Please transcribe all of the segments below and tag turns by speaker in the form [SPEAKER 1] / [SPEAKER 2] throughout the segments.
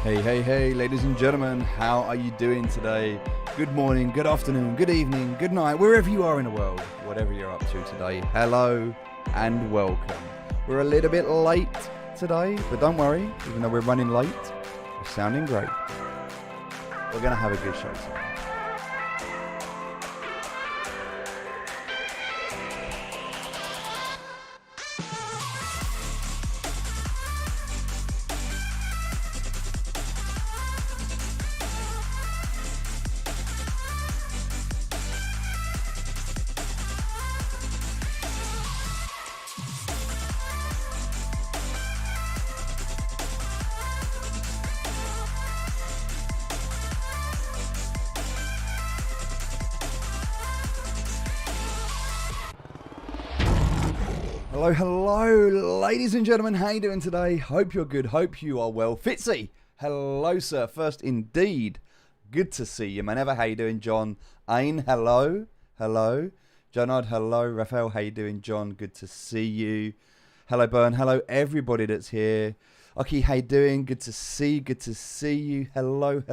[SPEAKER 1] Hey, ladies and gentlemen, how are you doing today? Good morning, good afternoon, good evening, good night, wherever you are in the world, whatever you're up to today. Hello and welcome. We're a little bit late today, but don't worry, even though we're running late, we're sounding great. We're going to have a good show today. Hello, ladies and gentlemen. How you doing today? Hope you're good. Hope you are well. Fitzy, hello, sir. First, indeed, good to see you, man. How you doing, John? Ain, hello. Jonard, hello. Raphael, how you doing, John? Good to see you. Hello, Bern. Hello, everybody that's here. Aki, how you doing? Good to see you. Hello,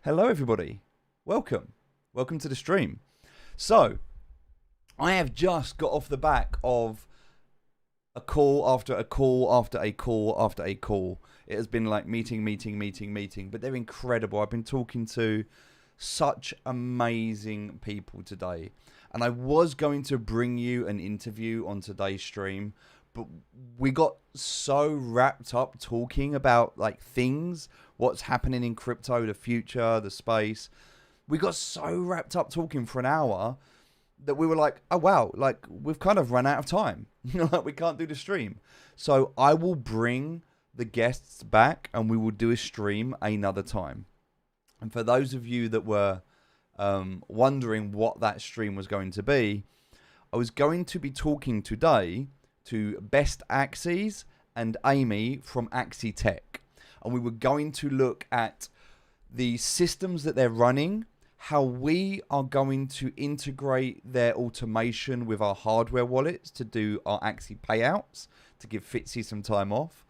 [SPEAKER 1] everybody. Welcome to the stream. So, I have just got off the back of a call after a call after a call after a call. It has been like meeting, but they're incredible. I've been talking to such amazing people today. And I was going to bring you an interview on today's stream, but we got so wrapped up talking about like things, what's happening in crypto, the future, the space. We got so wrapped up talking for an hour that we were like, oh wow, like we've kind of run out of time. Like we can't do the stream. So I will bring the guests back and we will do a stream another time. And for those of you that were wondering what that stream was going to be, I was going to be talking today to Best Axes and Amy from Axie Tech. And we were going to look at the systems that they're running, how we are going to integrate their automation with our hardware wallets to do our Axie payouts, to give Fitzy some time off,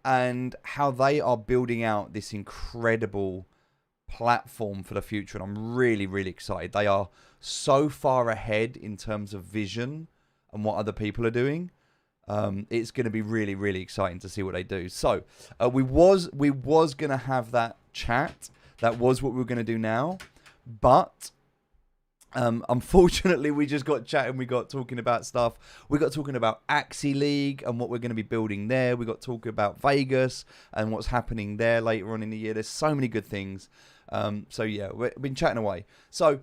[SPEAKER 1] and how they are building out this incredible platform for the future. And I'm really, really excited. They are so far ahead in terms of vision and what other people are doing. It's going to be really, really exciting to see what they do. So we was going to have that chat. That was what we were going to do now. But unfortunately, we just got chatting. We got talking about stuff. We got talking about Axie League and what we're going to be building there. We got talking about Vegas and what's happening there later on in the year. There's so many good things. So yeah, we've been chatting away. So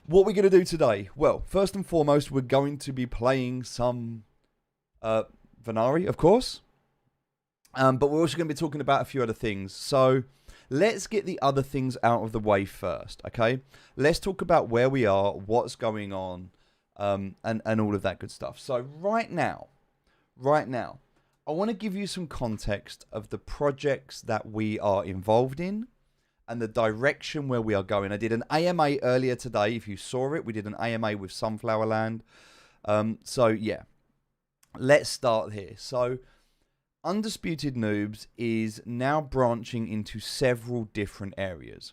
[SPEAKER 1] what we're going to do today? Well, first and foremost, we're going to be playing some Venari, of course. But we're also going to be talking about a few other things. So let's get the other things out of the way first, okay? Let's talk about where we are, what's going on, and all of that good stuff. So right now, I want to give you some context of the projects that we are involved in and the direction where we are going. I did an AMA earlier today. If you saw it, we did an AMA with Sunflower Land. So yeah, let's start here. So Undisputed Noobs is now branching into several different areas.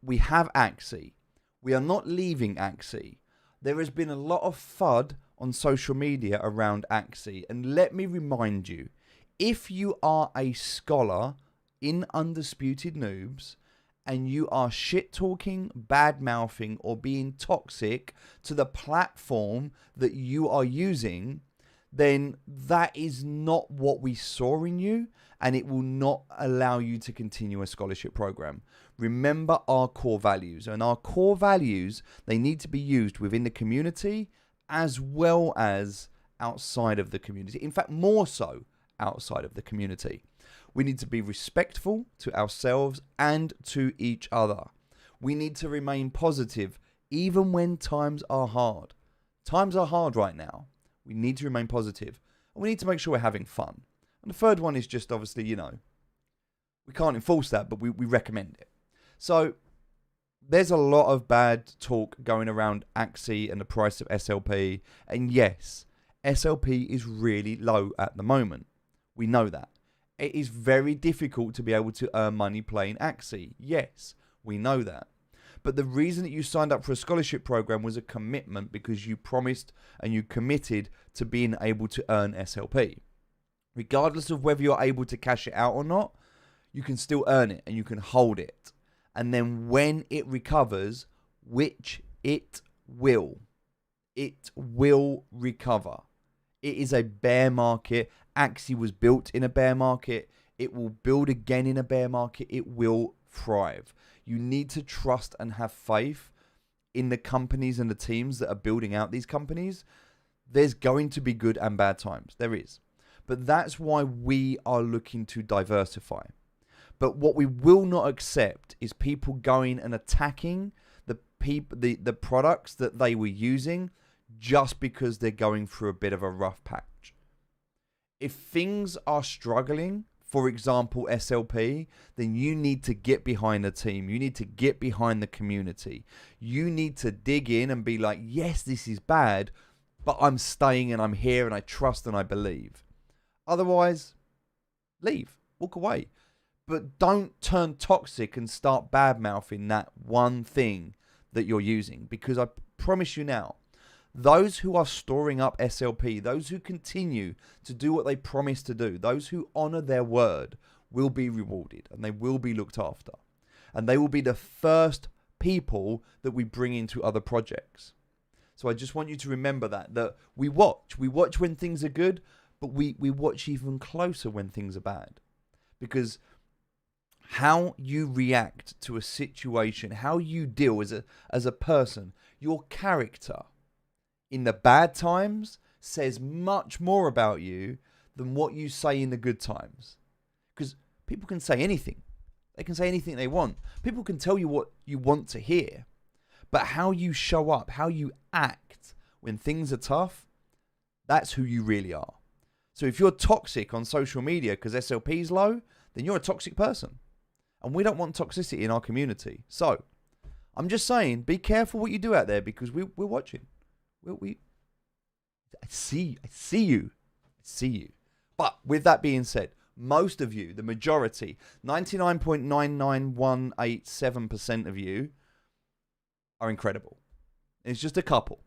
[SPEAKER 1] We have Axie. We are not leaving Axie. There has been a lot of FUD on social media around Axie. And let me remind you, if you are a scholar in Undisputed Noobs and you are shit-talking, bad-mouthing, or being toxic to the platform that you are using, then that is not what we saw in you, and it will not allow you to continue a scholarship program. Remember our core values, and our core values, they need to be used within the community as well as outside of the community. In fact, more so outside of the community. We need to be respectful to ourselves and to each other. We need to remain positive even when times are hard. Times are hard right now. We need to remain positive, and we need to make sure we're having fun. And the third one is just obviously, we can't enforce that, but we recommend it. So there's a lot of bad talk going around Axie and the price of SLP. And yes, SLP is really low at the moment. We know that. It is very difficult to be able to earn money playing Axie. Yes, we know that. But the reason that you signed up for a scholarship program was a commitment because you promised and you committed to being able to earn SLP. Regardless of whether you're able to cash it out or not, you can still earn it and you can hold it. And then when it recovers, which it will recover. It is a bear market. Axie was built in a bear market. It will build again in a bear market. It will thrive. You need to trust and have faith in the companies and the teams that are building out these companies. There's going to be good and bad times. There is. But that's why we are looking to diversify. But what we will not accept is people going and attacking the products that they were using just because they're going through a bit of a rough patch. If things are struggling, for example, SLP, then you need to get behind the team. You need to get behind the community. You need to dig in and be like, yes, this is bad, but I'm staying and I'm here and I trust and I believe. Otherwise, leave, walk away. But don't turn toxic and start bad-mouthing that one thing that you're using. Because I promise you now, those who are storing up SLP, those who continue to do what they promise to do, those who honor their word will be rewarded and they will be looked after. And they will be the first people that we bring into other projects. So I just want you to remember that we watch when things are good, but we watch even closer when things are bad. Because how you react to a situation, how you deal as a person, your character in the bad times says much more about you than what you say in the good times. Because people can say anything. They can say anything they want. People can tell you what you want to hear. But how you show up, how you act when things are tough, that's who you really are. So if you're toxic on social media because SLP is low, then you're a toxic person. And we don't want toxicity in our community. So I'm just saying, be careful what you do out there because we're watching. I see you. But with that being said, most of you, the majority, 99.99187% of you are incredible. It's just a couple.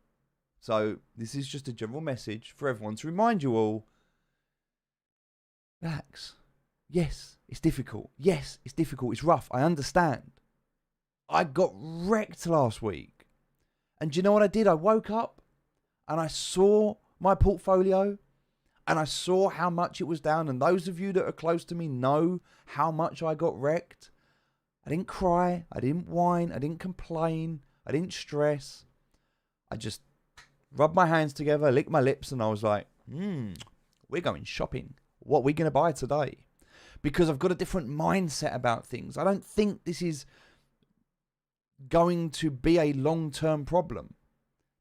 [SPEAKER 1] So this is just a general message for everyone to remind you all, relax. Yes, it's difficult. Yes, it's difficult. It's rough. I understand. I got wrecked last week. And do you know what I did? I woke up and I saw my portfolio and I saw how much it was down. And those of you that are close to me know how much I got wrecked. I didn't cry. I didn't whine. I didn't complain. I didn't stress. I just rubbed my hands together, licked my lips, and I was like, we're going shopping. What are we going to buy today? Because I've got a different mindset about things. I don't think this is going to be a long-term problem.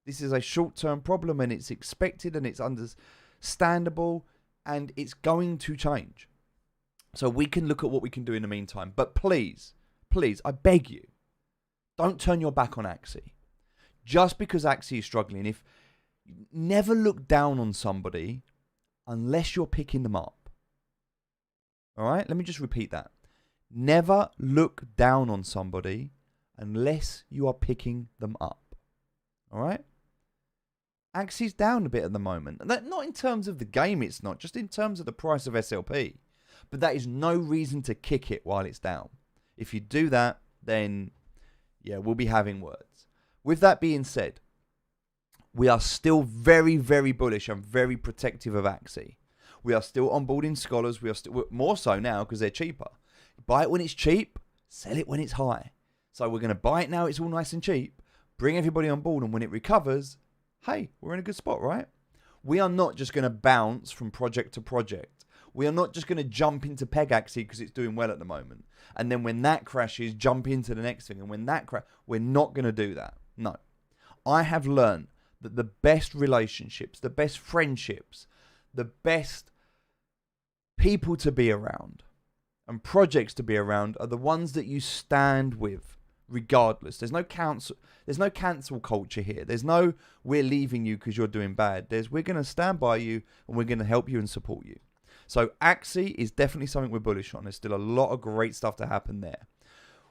[SPEAKER 1] This is a short-term problem and it's expected and it's understandable and it's going to change. So we can look at what we can do in the meantime. But please, I beg you, don't turn your back on Axie. Just because Axie is struggling, never look down on somebody unless you're picking them up. All right, let me just repeat that. Never look down on somebody unless you are picking them up. All right? Axie's down a bit at the moment. Not in terms of the game, it's not. Just in terms of the price of SLP. But that is no reason to kick it while it's down. If you do that, then, yeah, we'll be having words. With that being said, we are still very, very bullish and very protective of Axie. We are still onboarding scholars. We are still more so now because they're cheaper. Buy it when it's cheap, sell it when it's high. So we're going to buy it now. It's all nice and cheap. Bring everybody on board, and when it recovers, hey, we're in a good spot, right? We are not just going to bounce from project to project. We are not just going to jump into Peg Axie because it's doing well at the moment. And then when that crashes, jump into the next thing. And when that we're not going to do that. No. I have learned that the best relationships, the best friendships, the best people to be around and projects to be around are the ones that you stand with regardless. There's no cancel culture here. There's no we're leaving you because you're doing bad. We're going to stand by you and we're going to help you and support you. So Axie is definitely something we're bullish on. There's still a lot of great stuff to happen there.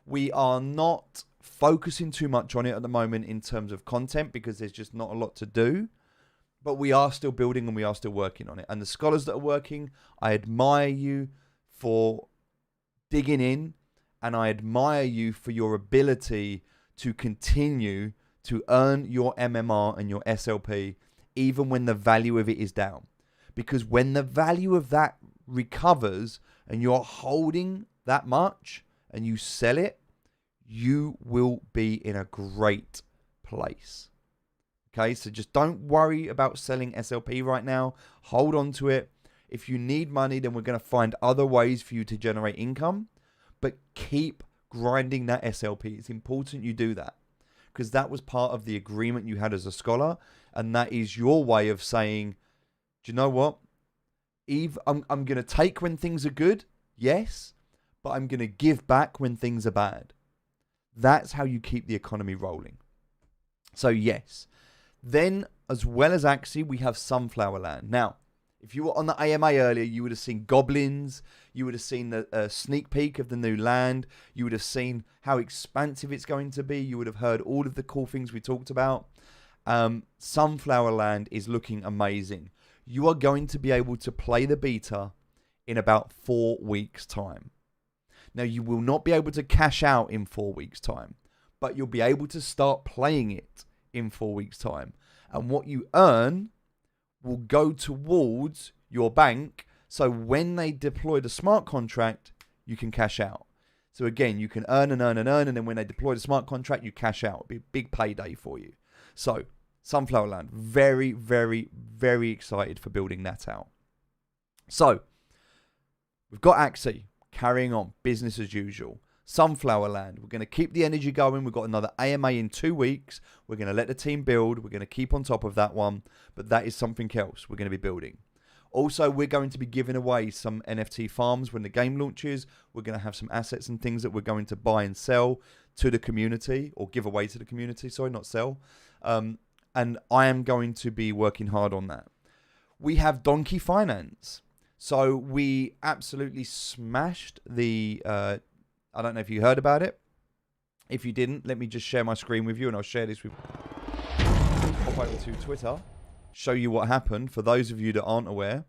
[SPEAKER 1] We are not focusing too much on it at the moment in terms of content because there's just not a lot to do. But we are still building and we are still working on it. And the scholars that are working, I admire you for digging in, and I admire you for your ability to continue to earn your MMR and your SLP even when the value of it is down. Because when the value of that recovers and you're holding that much and you sell it, you will be in a great place. Okay, so just don't worry about selling SLP right now. Hold on to it. If you need money, then we're going to find other ways for you to generate income. But keep grinding that SLP. It's important you do that, because that was part of the agreement you had as a scholar. And that is your way of saying, do you know what? Eve, I'm going to take when things are good, yes, but I'm going to give back when things are bad. That's how you keep the economy rolling. So yes. Then, as well as Axie, we have Sunflower Land. Now, if you were on the AMA earlier, you would have seen goblins. You would have seen the sneak peek of the new land. You would have seen how expansive it's going to be. You would have heard all of the cool things we talked about. Sunflower Land is looking amazing. You are going to be able to play the beta in about 4 weeks' time. Now, you will not be able to cash out in 4 weeks' time, but you'll be able to start playing it in 4 weeks' time. And what you earn will go towards your bank. So when they deploy the smart contract, you can cash out. So again, you can earn and earn and earn. And then when they deploy the smart contract, you cash out. It'll be a big payday for you. So Sunflower Land, very, very, very excited for building that out. So we've got Axie carrying on business as usual. Sunflower Land, we're going to keep the energy going. We've got another AMA in 2 weeks. We're going to let the team build. We're going to keep on top of that one. But that is something else we're going to be building. Also, we're going to be giving away some NFT farms when the game launches. We're going to have some assets and things that we're going to buy and sell to the community, or give away to the community. Sorry, not sell. And I am going to be working hard on that. We have Donkey Finance. So we absolutely smashed the... I don't know if you heard about it. If you didn't, let me just share my screen with you, and I'll share this with... Pop over to Twitter, show you what happened. For those of you that aren't aware,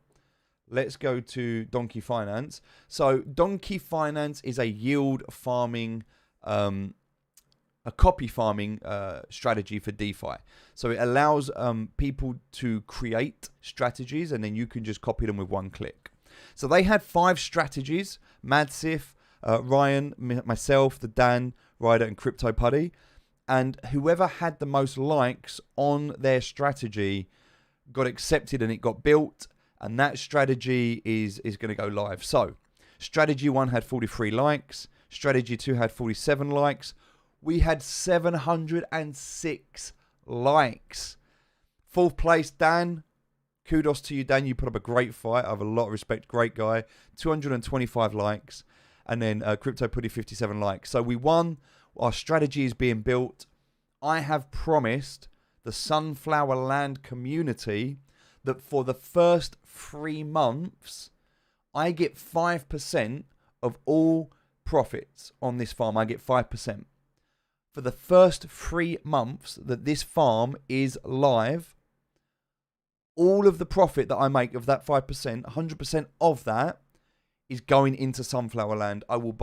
[SPEAKER 1] let's go to Donkey Finance. So Donkey Finance is a yield farming, a copy farming strategy for DeFi. So it allows people to create strategies, and then you can just copy them with one click. So they had 5 strategies: Madsif, Ryan, myself, the Dan, Ryder, and Crypto Putty. And whoever had the most likes on their strategy got accepted and it got built. And that strategy is going to go live. So strategy 1 had 43 likes. Strategy 2 had 47 likes. We had 706 likes. 4th place, Dan. Kudos to you, Dan. You put up a great fight. I have a lot of respect. Great guy. 225 likes. And then Crypto Putty, 57 likes. So we won. Our strategy is being built. I have promised the Sunflower Land community that for the first 3 months, I get 5% of all profits on this farm. I get 5%. For the first 3 months that this farm is live, all of the profit that I make of that 5%, 100% of that, is going into Sunflower Land. I will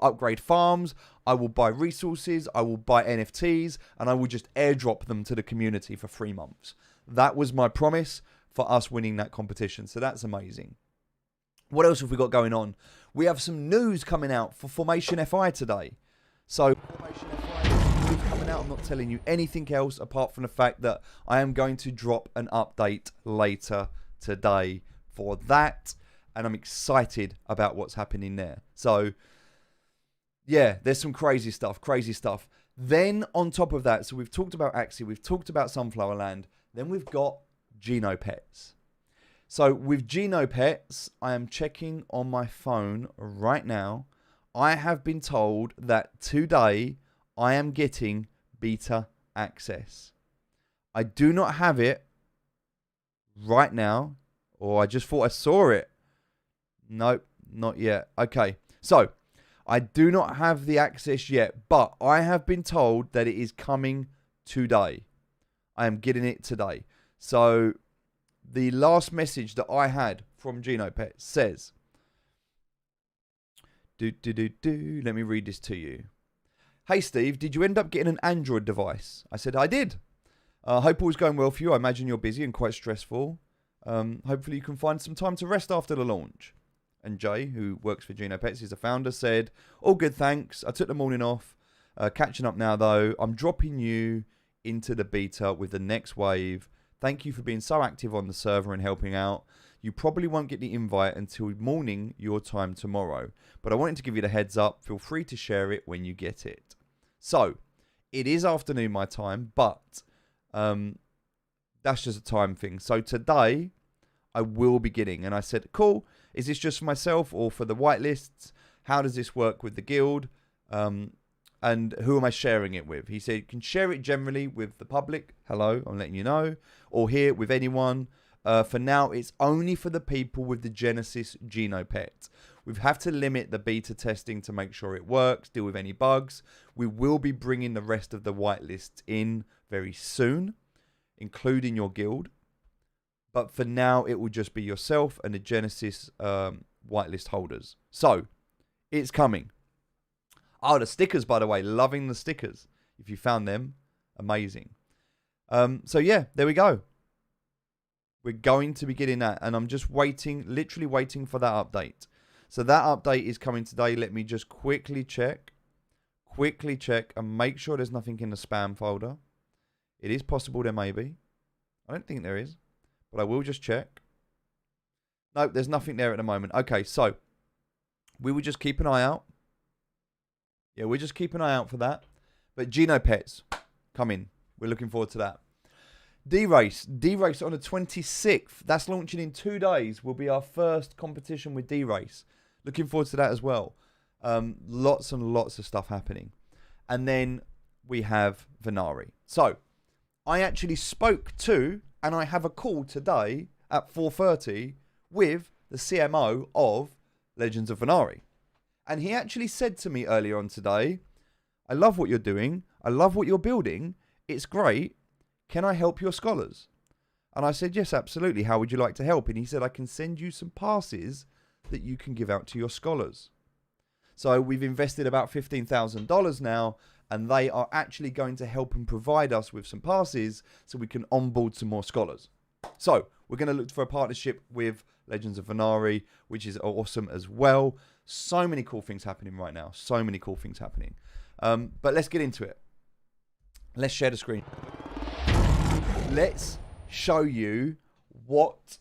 [SPEAKER 1] upgrade farms, I will buy resources, I will buy NFTs, and I will just airdrop them to the community for 3 months. That was my promise for us winning that competition. So that's amazing. What else have we got going on? We have some news coming out for Formation FI today. So Formation FI news coming out. I'm not telling you anything else apart from the fact that I am going to drop an update later today for that. And I'm excited about what's happening there. So, yeah, there's some crazy stuff. Then on top of that, so we've talked about Axie, we've talked about Sunflower Land. Then we've got Genopets. So with Genopets, I am checking on my phone right now. I have been told that today I am getting beta access. I do not have it right now, or I just thought I saw it Nope, not yet. Okay, so I do not have the access yet, but I have been told that it is coming today. I am getting it today. So the last message that I had from GenoPet says, let me read this to you. Hey Steve, did you end up getting an Android device? I said, I did. Hope all's going well for you. I imagine you're busy and quite stressful. Hopefully you can find some time to rest after the launch. And Jay, who works for GenoPets, is the founder, said, all good, thanks. I took the morning off. Catching up now, though. I'm dropping you into the beta with the next wave. Thank you for being so active on the server and helping out. You probably won't get the invite until morning your time tomorrow. But I wanted to give you the heads up. Feel free to share it when you get it. So, it is afternoon my time, but that's just a time thing. So today, I will be getting, and I said, cool, is this just for myself or for the whitelists? How does this work with the guild? And who am I sharing it with? He said, you can share it generally with the public. Hello, I'm letting you know. Or here with anyone. For now, it's only for the people with the Genesis GenoPet. We have to limit the beta testing to make sure it works, deal with any bugs. We will be bringing the rest of the whitelists in very soon, including your guild. But for now, it will just be yourself and the Genesis whitelist holders. So, it's coming. Oh, the stickers, by the way. Loving the stickers. If you found them, amazing. So, yeah, there we go. We're going to be getting that. And I'm just waiting, literally waiting for that update. So, that update is coming today. Let me just quickly check. And make sure there's nothing in the spam folder. It is possible there may be. I don't think there is. But I will just check. Nope, there's nothing there at the moment. Okay, so we will just keep an eye out. Yeah, we'll just keep an eye out for that. But GenoPets, come in. We're looking forward to that. D-Race on the 26th. That's launching in 2 days. Will be our first competition with D-Race. Looking forward to that as well. Lots and lots of stuff happening. And then we have Venari. So, I actually spoke to, and I have a call today at 4:30 with the CMO of Legends of Venari. And he actually said to me earlier on today, I love what you're doing. I love what you're building. It's great. Can I help your scholars? And I said, yes, absolutely. How would you like to help? And he said, I can send you some passes that you can give out to your scholars. So we've invested about $15,000 now, and they are actually going to help and provide us with some passes so we can onboard some more scholars. So we're going to look for a partnership with Legends of Venari, which is awesome as well. So many cool things happening right now. So many cool things happening. But let's get into it. Let's share the screen. Let's show you what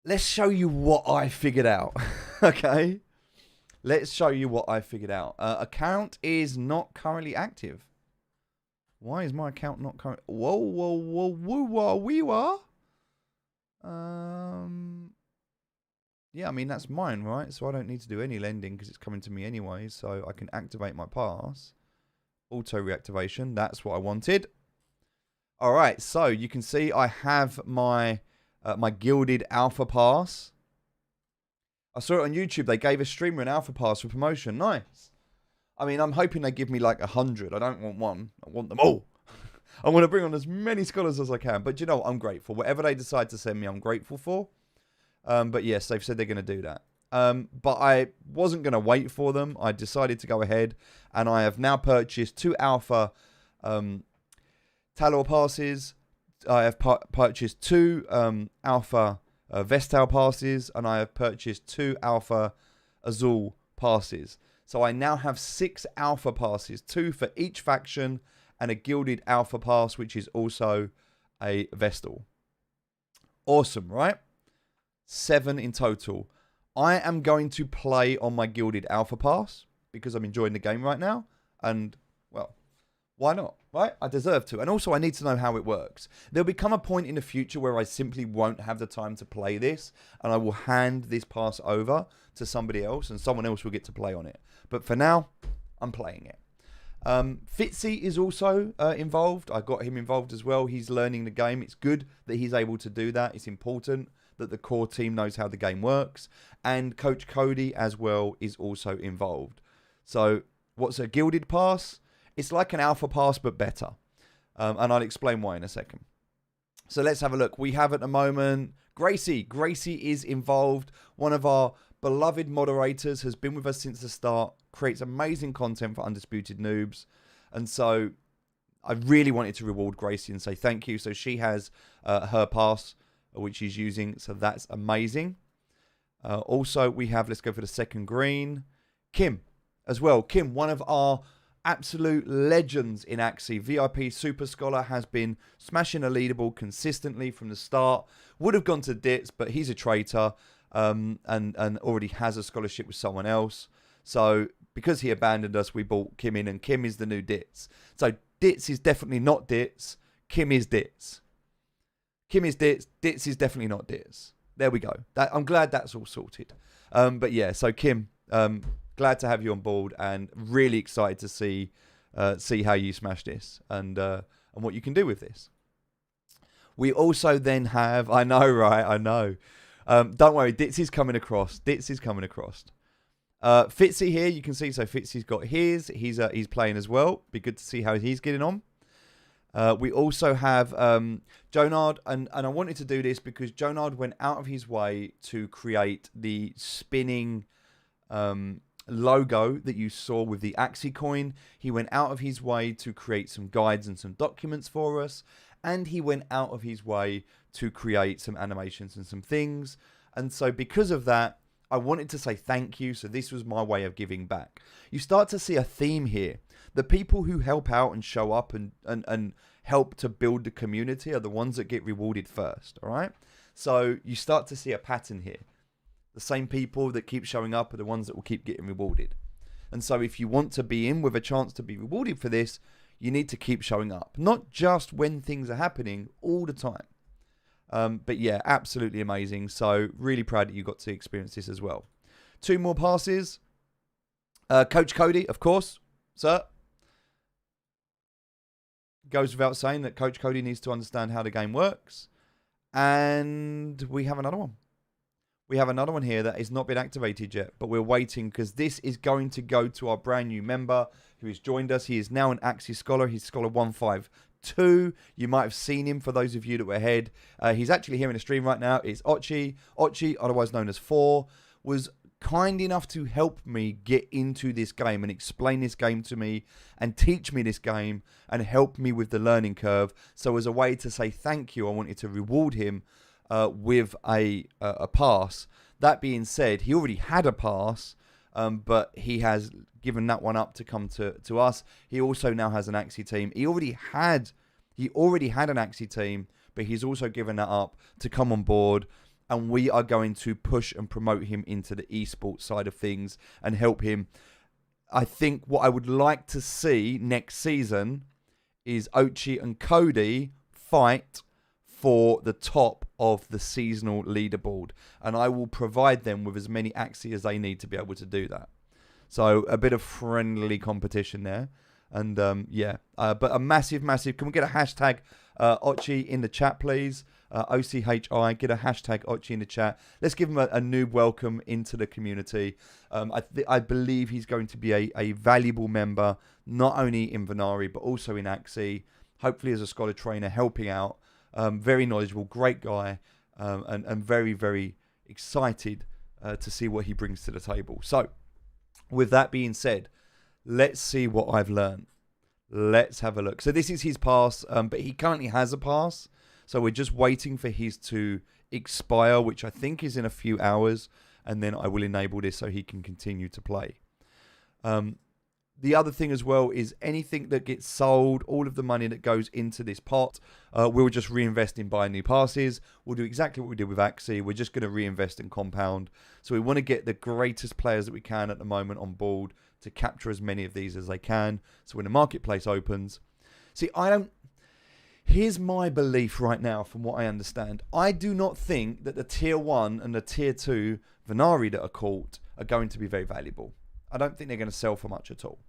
[SPEAKER 1] I figured out. Okay. Let's show you what I figured out. Account is not currently active. Why is my account not current? Whoa. Yeah, I mean, that's mine, right? So I don't need to do any lending because it's coming to me anyway. So I can activate my pass. Auto reactivation. That's what I wanted. All right. So you can see I have my my gilded alpha pass. I saw it on YouTube. They gave a streamer an alpha pass for promotion. Nice. I mean, I'm hoping they give me like 100. I don't want one. I want them all. I want to bring on as many scholars as I can. But you know what? I'm grateful. Whatever they decide to send me, I'm grateful for. But yes, they've said they're going to do that. But I wasn't going to wait for them. I decided to go ahead. And I have now purchased 2 alpha Talor passes. I have purchased 2 alpha Vestal passes, and I have purchased 2 alpha Azul passes. So I now have 6 alpha passes, 2 for each faction, and a gilded alpha pass, which is also a Vestal. Awesome, right? 7 in total. I am going to play on my gilded alpha pass because I'm enjoying the game right now, and well, why not? Right? I deserve to. And also, I need to know how it works. There'll become a point in the future where I simply won't have the time to play this, and I will hand this pass over to somebody else, and someone else will get to play on it. But for now, I'm playing it. Fitzy is also involved. I got him involved as well. He's learning the game. It's good that he's able to do that. It's important that the core team knows how the game works. And Coach Cody as well is also involved. So what's a gilded pass? It's like an alpha pass, but better. And I'll explain why in a second. So let's have a look. We have at the moment Gracie. Gracie is involved. One of our beloved moderators, has been with us since the start, creates amazing content for Undisputed Noobs. And so I really wanted to reward Gracie and say thank you. So she has her pass, which she's using. So that's amazing. Also, we have, let's go for the second green, Kim as well. Kim, one of our absolute legends in Axie, VIP Super Scholar, has been smashing a leaderboard consistently from the start. Would have gone to Dits, but he's a traitor and already has a scholarship with someone else. So because he abandoned us, we brought Kim in, and Kim is the new Dits. So Dits is definitely not Dits. Kim is Dits. Kim is Dits. Dits is definitely not Dits. There we go. I'm glad that's all sorted. But yeah, so Kim, glad to have you on board, and really excited to see how you smash this and what you can do with this. We also then have, I know, right? I know. Don't worry, Dits is coming across. Dits is coming across. Fitzy here, you can see. So Fitzy's got his. He's playing as well. Be good to see how he's getting on. We also have Jonard, and I wanted to do this because Jonard went out of his way to create the spinning logo that you saw with the Axie coin. He went out of his way to create some guides and some documents for us, and he went out of his way to create some animations and some things. And so because of that, I wanted to say thank you. So this was my way of giving back. You start to see a theme here. The people who help out and show up and help to build the community are the ones that get rewarded first. All right. So you start to see a pattern here. The same people that keep showing up are the ones that will keep getting rewarded. And so if you want to be in with a chance to be rewarded for this, you need to keep showing up. Not just when things are happening, all the time. But yeah, absolutely amazing. So really proud that you got to experience this as well. 2 more passes. Coach Cody, of course, sir. Goes without saying that Coach Cody needs to understand how the game works. And we have another one. We have another one here that has not been activated yet, but we're waiting because this is going to go to our brand new member who has joined us. He is now an Axie Scholar. He's Scholar 152. You might have seen him for those of you that were ahead. He's actually here in the stream right now. It's Ochi. Ochi, otherwise known as 4, was kind enough to help me get into this game and explain this game to me and teach me this game and help me with the learning curve. So as a way to say thank you, I wanted to reward him with a pass. That being said, he already had a pass, but he has given that one up to come to us. He also now has an Axie team. He already had an Axie team, but he's also given that up to come on board. And we are going to push and promote him into the esports side of things and help him. I think what I would like to see next season is Ochi and Cody fight for the top of the seasonal leaderboard. And I will provide them with as many Axie as they need to be able to do that. So a bit of friendly competition there. And yeah, but a massive, can we get a hashtag Ochi in the chat, please? OCHI, get a hashtag Ochi in the chat. Let's give him a noob welcome into the community. I believe he's going to be a valuable member, not only in Venari, but also in Axie. Hopefully as a scholar trainer, helping out. Very knowledgeable, great guy, and very, very excited to see what he brings to the table. So, with that being said, let's see what I've learned. Let's have a look. So this is his pass, but he currently has a pass. So we're just waiting for his to expire, which I think is in a few hours. And then I will enable this so he can continue to play. The other thing as well is anything that gets sold, all of the money that goes into this pot, we'll just reinvest in buying new passes. We'll do exactly what we did with Axie. We're just going to reinvest in compound. So we want to get the greatest players that we can at the moment on board to capture as many of these as they can. So when the marketplace opens, see, here's my belief right now from what I understand. I do not think that the tier 1 and the tier 2 Venari that are caught are going to be very valuable. I don't think they're going to sell for much at all.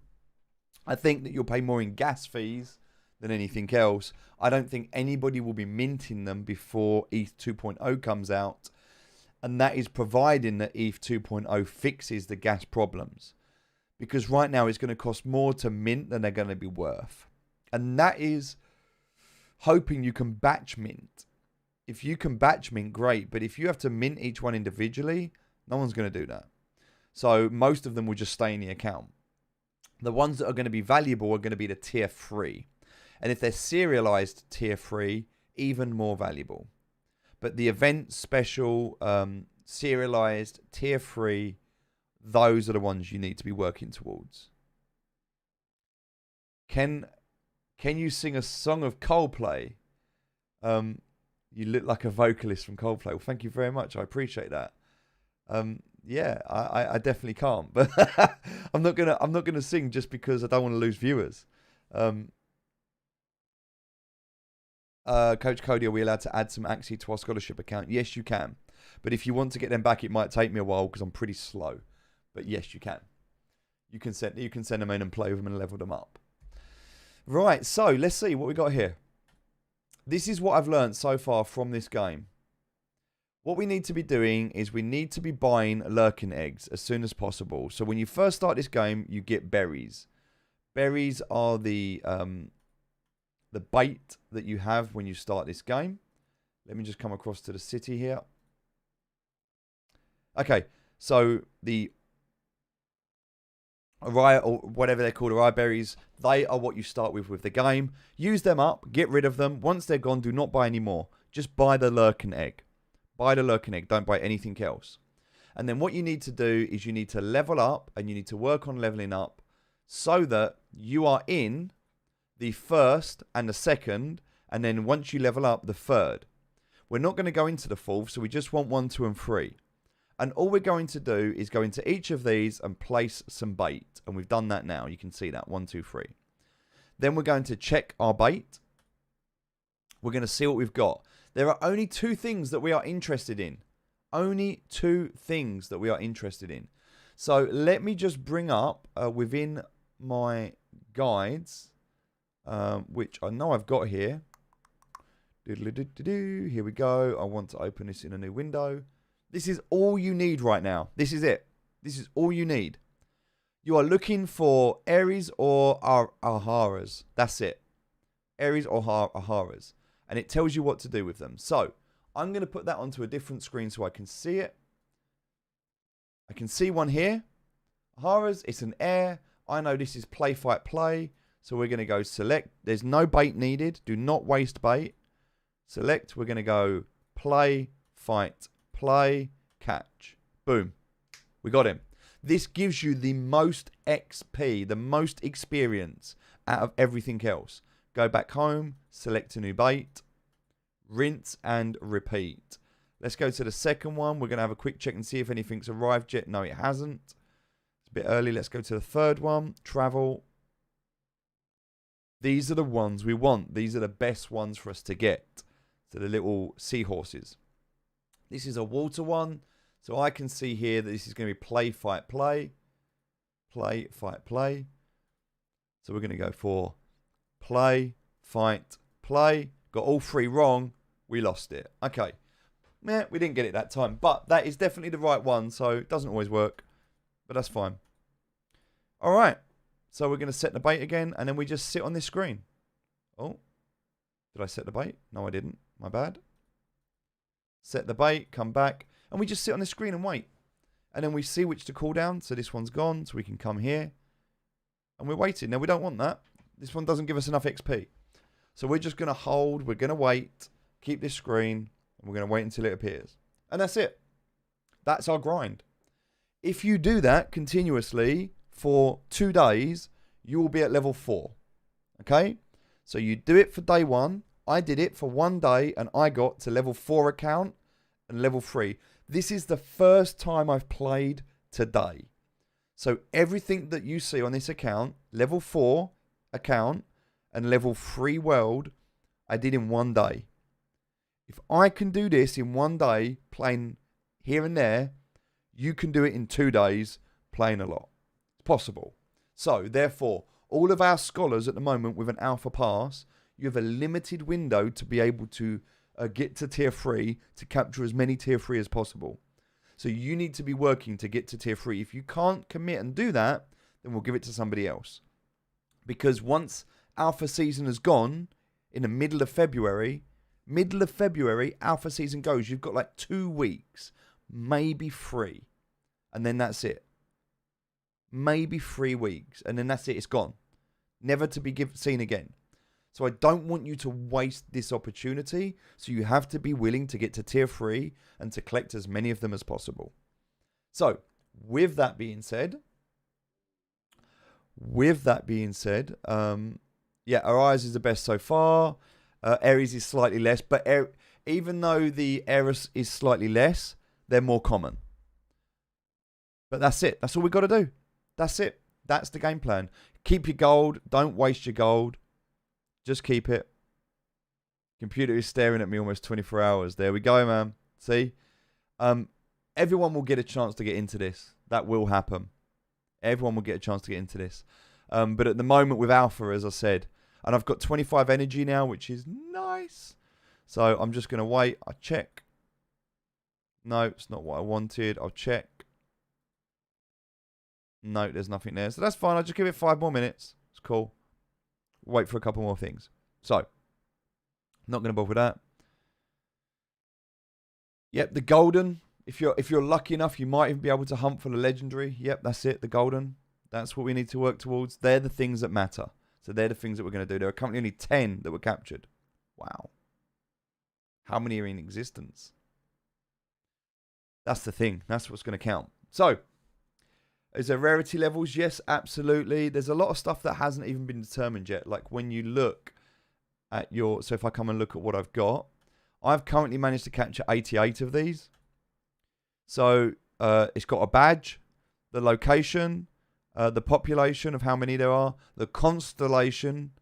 [SPEAKER 1] I think that you'll pay more in gas fees than anything else. I don't think anybody will be minting them before ETH 2.0 comes out. And that is providing that ETH 2.0 fixes the gas problems. Because right now it's going to cost more to mint than they're going to be worth. And that is hoping you can batch mint. If you can batch mint, great. But if you have to mint each one individually, no one's going to do that. So most of them will just stay in the account. The ones that are going to be valuable are going to be the tier 3. And if they're serialized tier 3, even more valuable. But the event special, serialized tier 3, those are the ones you need to be working towards. Can you sing a song of Coldplay? You look like a vocalist from Coldplay. Well, thank you very much. I appreciate that. Yeah, I definitely can't. But I'm not gonna sing just because I don't want to lose viewers. Coach Cody, are we allowed to add some Axie to our scholarship account? Yes, you can. But if you want to get them back, it might take me a while because I'm pretty slow. But yes, you can. You can send them in and play with them and level them up. Right, so let's see what we got here. This is what I've learned so far from this game. What we need to be doing is we need to be buying lurking eggs as soon as possible. So when you first start this game, you get berries. Berries are the bait that you have when you start this game. Let me just come across to the city here. Okay, so the Araya, or whatever they're called, Araya berries, they are what you start with the game. Use them up, get rid of them. Once they're gone, do not buy any more. Just buy the lurking egg. Buy the lurking egg, don't buy anything else. And then what you need to do is you need to level up and you need to work on leveling up so that you are in the first and the second, and then once you level up, the third. We're not going to go into the fourth, so we just want 1, 2, and 3. And all we're going to do is go into each of these and place some bait. And we've done that now. You can see that. 1, 2, 3. Then we're going to check our bait. We're going to see what we've got. There are only 2 things that we are interested in. Only 2 things that we are interested in. So let me just bring up within my guides, which I know I've got here. Here we go. I want to open this in a new window. This is all you need right now. This is it. This is all you need. You are looking for Aries or Aharas. That's it. Aries or Aharas. And it tells you what to do with them. So I'm going to put that onto a different screen so I can see it. I can see one here. Aharas, it's an air. I know this is play, fight, play. So we're going to go select. There's no bait needed. Do not waste bait. Select. We're going to go play, fight, play, catch. Boom. We got him. This gives you the most XP, the most experience out of everything else. Go back home, select a new bait, rinse and repeat. Let's go to the second one. We're going to have a quick check and see if anything's arrived yet. No, it hasn't. It's a bit early. Let's go to the third one. Travel. These are the ones we want. These are the best ones for us to get. So the little seahorses. This is a water one. So I can see here that this is going to be play, fight, play. Play, fight, play. So we're going to go for play, fight, play. Got all 3 wrong. We lost it. Okay. Meh, we didn't get it that time. But that is definitely the right one. So it doesn't always work. But that's fine. All right. So we're going to set the bait again. And then we just sit on this screen. Oh. Did I set the bait? No, I didn't. My bad. Set the bait. Come back. And we just sit on the screen and wait. And then we see which to call down. So this one's gone. So we can come here. And we're waiting. Now we don't want that. This one doesn't give us enough XP. So we're just going to hold. We're going to wait. Keep this screen. And we're going to wait until it appears. And that's it. That's our grind. If you do that continuously for 2 days, you will be at level 4. Okay? So you do it for day 1. I did it for 1 day and I got to level 4 account and level 3. This is the first time I've played today. So everything that you see on this account, level 4 account and level 3 world, I did in 1 day. If I can do this in 1 day, playing here and there, you can do it in 2 days, playing a lot. It's possible. So therefore, all of our scholars at the moment with an alpha pass, you have a limited window to be able to get to tier 3 to capture as many tier 3 as possible. So you need to be working to get to tier 3. If you can't commit and do that, then we'll give it to somebody else. Because once alpha season has gone, in the middle of February, alpha season goes. You've got like 2 weeks, maybe 3. And then that's it. Maybe 3 weeks. And then that's it. It's gone. Never to be seen again. So I don't want you to waste this opportunity. So you have to be willing to get to tier 3 and to collect as many of them as possible. So with that being said, yeah, Arise is the best so far. Aries is slightly less, but even though the Eris is slightly less, they're more common. But that's it. That's all we got to do. That's it. That's the game plan. Keep your gold. Don't waste your gold. Just keep it. Computer is staring at me almost 24 hours. There we go, man. See? Everyone will get a chance to get into this. That will happen. Everyone will get a chance to get into this. But at the moment with Alpha, as I said, and I've got 25 energy now, which is nice. So I'm just going to wait. I check. No, it's not what I wanted. I'll check. No, there's nothing there. So that's fine. I'll just give it 5 more minutes. It's cool. Wait for a couple more things. So, not going to bother with that. Yep, the golden. If you're lucky enough, you might even be able to hunt for the legendary. Yep, that's it. The golden. That's what we need to work towards. They're the things that matter. So they're the things that we're going to do. There are currently only 10 that were captured. Wow. How many are in existence? That's the thing. That's what's going to count. So, is there rarity levels? Yes, absolutely. There's a lot of stuff that hasn't even been determined yet. Like when you look at your... So if I come and look at what I've got, I've currently managed to capture 88 of these. So it's got a badge, the location, the population of how many there are, the constellation,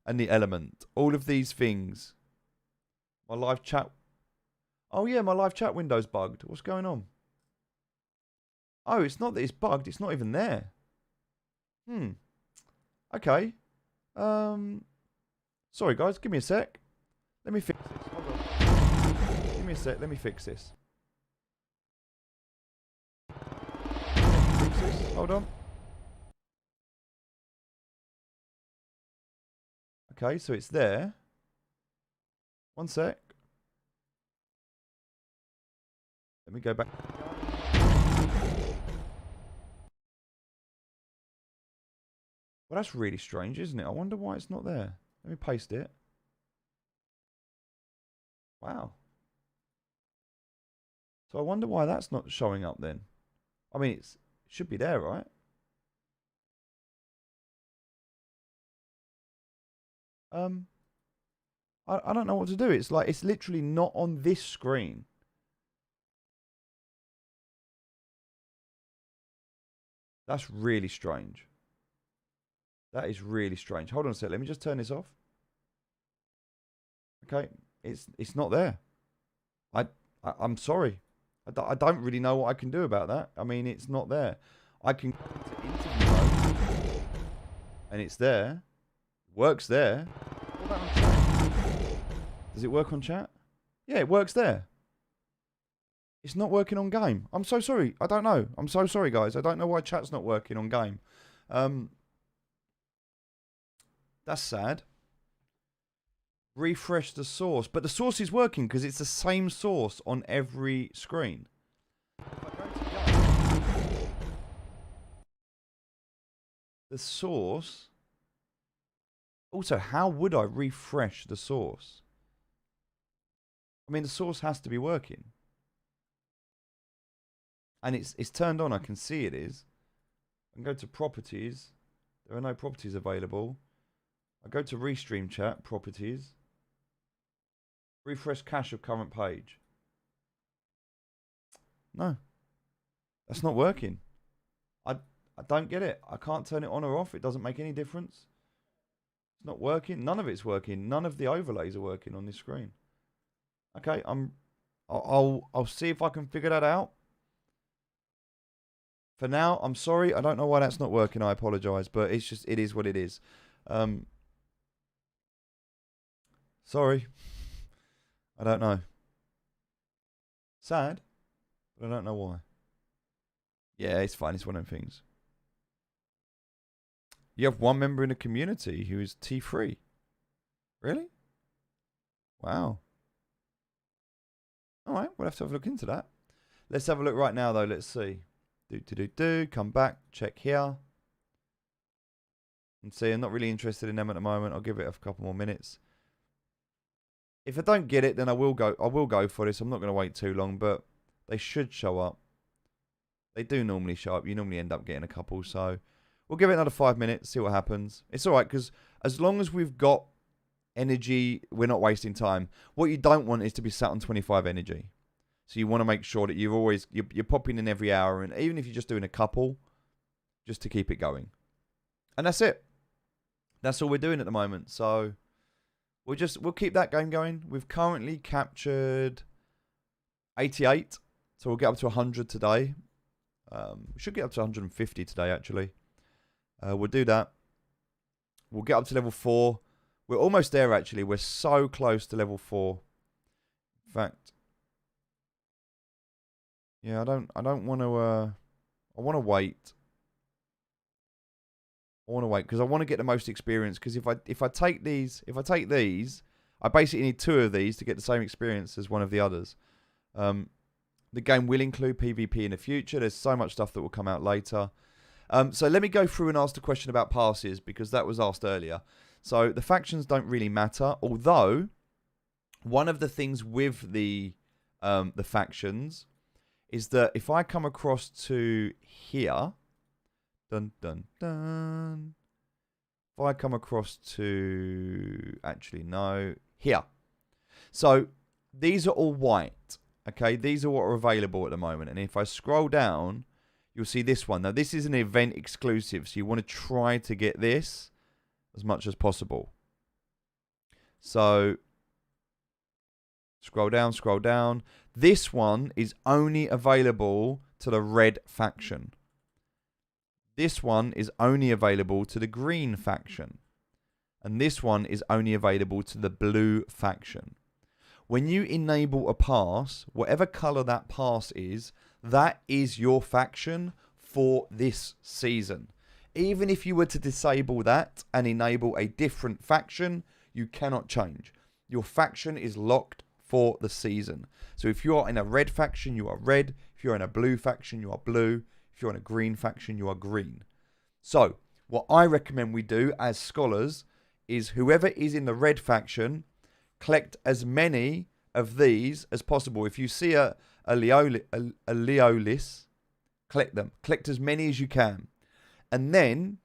[SPEAKER 1] and the element. All of these things. My live chat... Oh yeah, my live chat window's bugged. What's going on? Oh, it's not that it's bugged. It's not even there. Okay. Sorry, guys. Give me a sec. Let me fix this. Hold on. Give me a sec. Let me fix this. Hold on. Okay, so it's there. One sec. Let me go back. Well, that's really strange, isn't it? I wonder why it's not there. Let me paste it. Wow. So I wonder why that's not showing up then. I mean, it should be there, right? I don't know what to do. It's like, it's literally not on this screen. That's really strange. That is really strange. Hold on a sec. Let me just turn this off. Okay, it's not there. I'm sorry. I don't really know what I can do about that. I mean, it's not there. I can go into interview mode, and it's there. Works there. What about on chat? Does it work on chat? Yeah, it works there. It's not working on game. I'm so sorry. I don't know. I'm so sorry, guys. I don't know why chat's not working on game. That's sad. Refresh the source. But the source is working because it's the same source on every screen. The source... Also, how would I refresh the source? I mean, the source has to be working. And it's turned on. I can see it is. I can go to properties. There are no properties available. I go to Restream Chat, Properties. Refresh cache of current page. No. That's not working. I don't get it. I can't turn it on or off. It doesn't make any difference. It's not working. None of it's working. None of the overlays are working on this screen. Okay, I'll see if I can figure that out. For now, I'm sorry. I don't know why that's not working. I apologize, but it's just, it is what it is. Sorry. I don't know. Sad, but I don't know why. Yeah, it's fine. It's one of them things. You have one member in the community who is T3. Really? Wow. All right, we'll have to have a look into that. Let's have a look right now, though. Let's see. Come back. Check here. And see, I'm not really interested in them at the moment. I'll give it a couple more minutes. If I don't get it, then I will go for this. I'm not going to wait too long, but they should show up. They do normally show up. You normally end up getting a couple, so we'll give it another 5 minutes, see what happens. It's all right, because as long as we've got energy, we're not wasting time. What you don't want is to be sat on 25 energy. So you want to make sure that you're popping in every hour, and even if you're just doing a couple, just to keep it going. And that's it. That's all we're doing at the moment. So we'll keep that game going. We've currently captured 88, so we'll get up to 100 today. We should get up to 150 today, actually. We'll do that. We'll get up to level 4. We're almost there, actually. We're so close to level 4. In fact, yeah, I don't want to. I want to wait. I want to wait because I want to get the most experience. Because if I take these, I basically need 2 of these to get the same experience as one of the others. The game will include PvP in the future. There's so much stuff that will come out later. So let me go through and ask the question about passes, because that was asked earlier. So the factions don't really matter, although one of the things with the factions is that if I come across to here, dun dun dun. If I come across to, actually no, here. So these are all white. Okay, these are what are available at the moment. And if I scroll down, you'll see this one. Now, this is an event exclusive, so you want to try to get this as much as possible. So, scroll down, scroll down. This one is only available to the red faction. This one is only available to the green faction. And this one is only available to the blue faction. When you enable a pass, whatever color that pass is, that is your faction for this season. Even if you were to disable that and enable a different faction, you cannot change. Your faction is locked for the season. So if you're in a red faction, you are red. If you're in a blue faction, you are blue. If you're in a green faction, you are green. So what I recommend we do as scholars is whoever is in the red faction, collect as many of these as possible. If you see a Leolis, collect them. Collect as many as you can. And then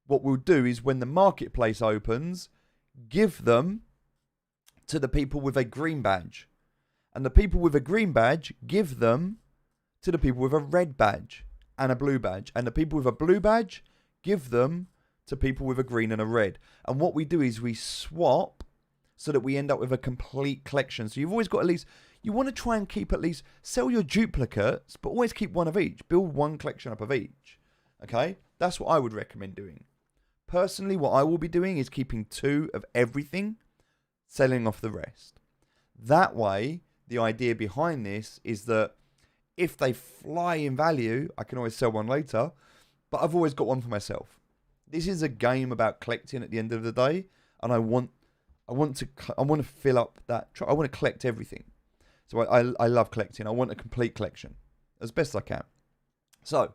[SPEAKER 1] what we'll do is when the marketplace opens, give them to the people with a green badge. And the people with a green badge, give them to the people with a red badge and a blue badge. And the people with a blue badge, give them to people with a green and a red. And what we do is we swap so that we end up with a complete collection. So you've always got at least, you want to try and keep at least, sell your duplicates, but always keep one of each. Build one collection up of each. Okay? That's what I would recommend doing. Personally, what I will be doing is keeping 2 of everything, selling off the rest. That way, the idea behind this is that if they fly in value, I can always sell one later, but I've always got one for myself. This is a game about collecting at the end of the day, and I want to fill up that. I want to collect everything. So I love collecting. I want a complete collection as best I can. So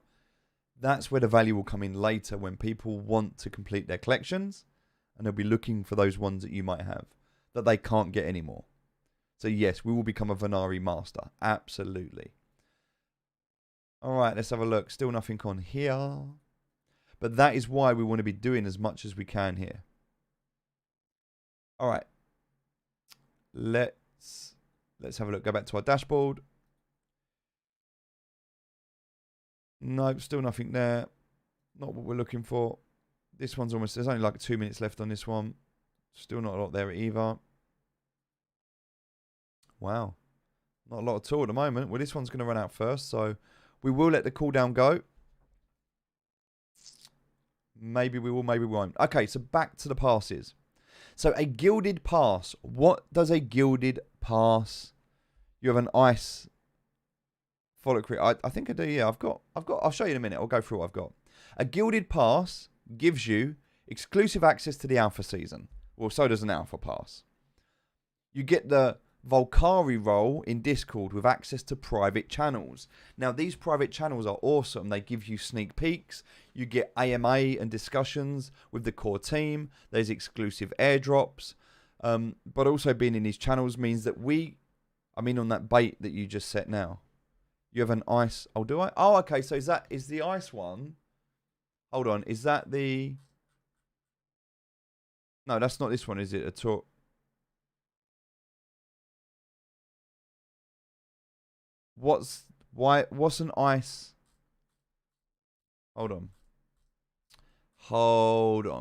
[SPEAKER 1] that's where the value will come in later when people want to complete their collections, and they'll be looking for those ones that you might have that they can't get anymore. So yes, we will become a Venari master. Absolutely. All right, let's have a look. Still nothing on here. But that is why we want to be doing as much as we can here. All right. Let's have a look. Go back to our dashboard. Nope, still nothing there. Not what we're looking for. This one's almost, there's only like 2 minutes left on this one. Still not a lot there either. Wow. Not a lot at all at the moment. Well, this one's going to run out first, so we will let the cooldown go. Maybe we will, maybe we won't. Okay, so back to the passes. So a gilded pass. What does a gilded pass? You have an ice Follow I think I do. Yeah, I've got. I'll show you in a minute. I'll go through what I've got. A gilded pass gives you exclusive access to the alpha season. Well, so does an alpha pass. You get the Volcari role in Discord with access to private channels. Now, these private channels are awesome. They give you sneak peeks. You get AMA and discussions with the core team. There's exclusive airdrops. But also being in these channels means that on that bait that you just set now. You have an ice. Oh, do I? Oh, okay. So is the ice one? Hold on. Is that the... No, that's not this one, is it? At all? What's an ice? Hold on.